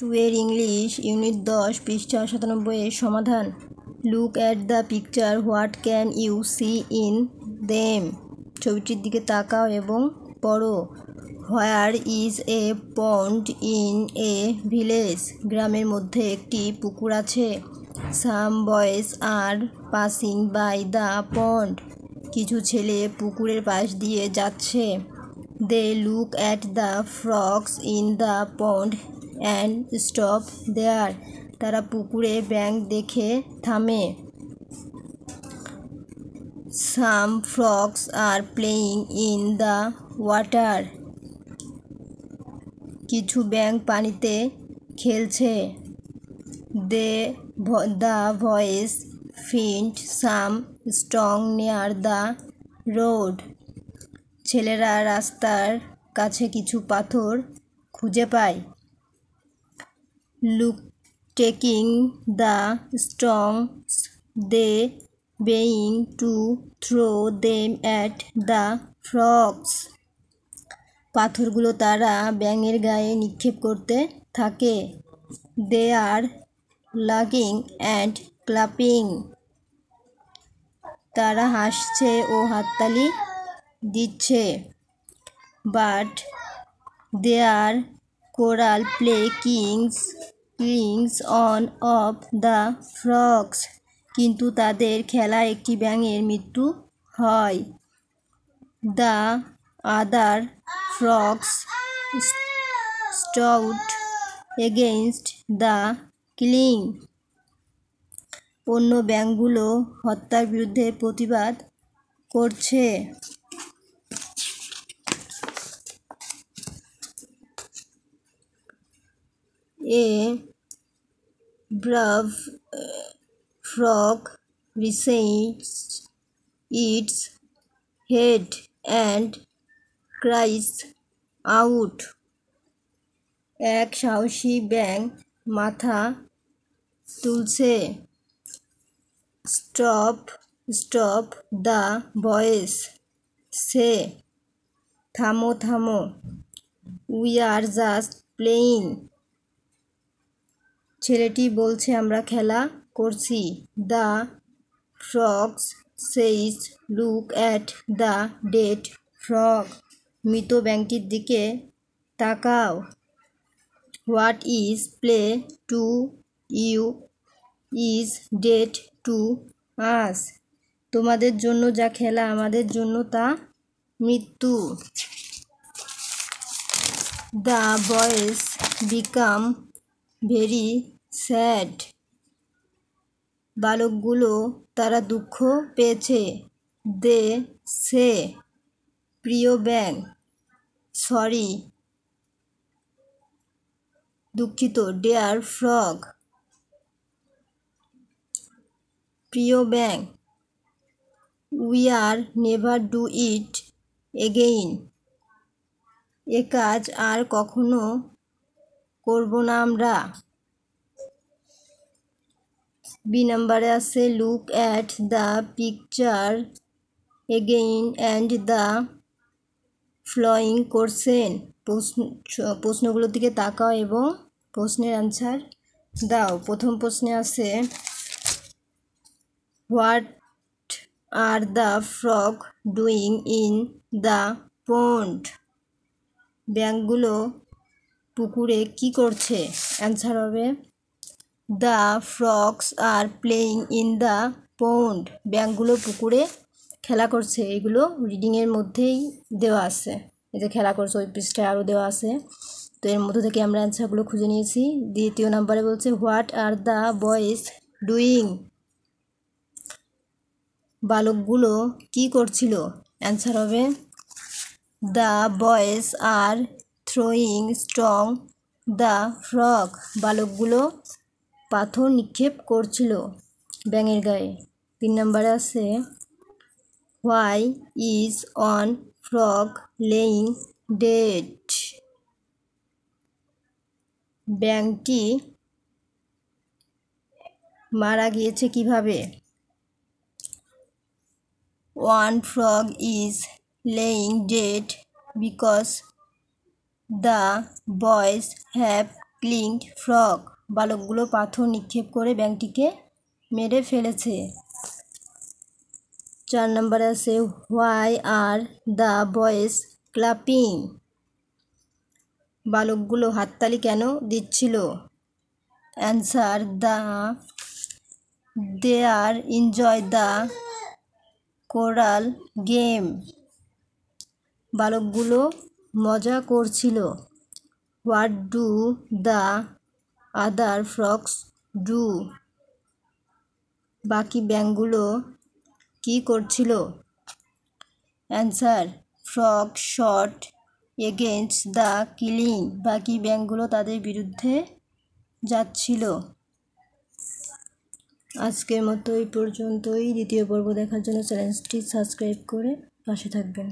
টুয়ের English unit 10 পৃষ্ঠা 97 এর সমাধান। Look at the picture, what can you see in them. ছবিটির দিকে তাকাও এবং পড়ো। Where is a pond in a village. গ্রামের মধ্যে একটি পুকুর আছে। Some boys are passing by the pond. কিছু ছেলে পুকুরের পাশ দিয়ে যাচ্ছে। They look at the frogs in the pond and stop there. তারা পুকুরে ব্যাঙ দেখে থামে। Some frogs are playing in the water. কিছু ব্যাঙ পানিতে খেলছে। The boys find some stone near the road. ছেলেরা রাস্তার কাছে কিছু পাথর খুঁজে পায়। Look taking the stones, they begin to throw them at the frogs. পাথরগুলো তারা ব্যাঙের গায়ে নিক্ষেপ করতে থাকে। দে আর লাফিং অ্যান্ড ক্লাপিং। তারা হাসছে ও হাততালি দিচ্ছে। But their cruel play kings on of the frogs. কিন্তু তাদের খেলা একটি ব্যাঙের মৃত্যু হয়। The other frogs shout against the killing. অন্য ব্যাঙগুলো হত্যার বিরুদ্ধে প্রতিবাদ করছে। A brave frog raises its head and cries out. এক সাহসী ব্যাঙ মাথা তুলছে। Stop the voice say. থামো থামো। We are just playing. ছেলেটি বলছে আমরা খেলা করছি। The frogs says look at the dead frog. মৃত ব্যাঙটির দিকে তাকাও। What is play to you is dead to us. তোমাদের জন্য যা খেলা আমাদের জন্য তা মৃত্যু। The boys become very sad. বালকগুলো তারা দুঃখ পেয়েছে। দে সে প্রিয় ব্যাঙ, সরি দুঃখিত, ডেয়ার ফ্রগ প্রিয় ব্যাঙ, we are never do it again. এ কাজ আর কখনো করব না আমরা। বি নাম্বারে আছে look at the picture again and the following question. প্রশ্নগুলোর দিকে তাকাও এবং প্রশ্নের অ্যান্সার দাও। প্রথম প্রশ্নে আছে what are the frog doing in the pond. ব্যাঙগুলো পুকুরে কি করছে? অ্যান্সার হবে the frogs are playing in the pond. ব্যাঙগুলো পুকুরে খেলা করছে। এগুলো রিডিংয়ের মধ্যেই দেওয়া আছে। এই যে খেলা করছে ওই পৃষ্ঠায় আরও দেওয়া আছে। তো এর মধ্যে থেকে আমরা অ্যান্সারগুলো খুঁজে নিয়েছি। দ্বিতীয় নাম্বারে বলছে what are the boys doing. বালকগুলো কি করছিল? অ্যান্সার হবে the boys are throwing stone the frog. বালকগুলো পাথর নিক্ষেপ করছিল ব্যাঙের গায়ে। 3 নম্বরে আছে why is one frog lying dead. ব্যাঙটি মারা গিয়েছে কিভাবে? One frog is lying dead because the boys have killed frog, বালকগুলো পাথর নিক্ষেপ করে ব্যাঙটিকে মেরে ফেলেছে। 4 নম্বরে আছে why are the boys clapping, বালকগুলো হাততালি কেন দিচ্ছিল? Answer they are enjoy the cruel game, বালকগুলো মজা করছিল। What do the other frogs do, বাকি ব্যাঙগুলো কী করছিল? Answer frog shout against the killing, বাকি ব্যাঙগুলো তাদের বিরুদ্ধে যাচ্ছিল। আজকের মতো এই পর্যন্তই। দ্বিতীয় পর্ব দেখার জন্য চ্যানেলটি সাবস্ক্রাইব করে পাশে থাকবেন।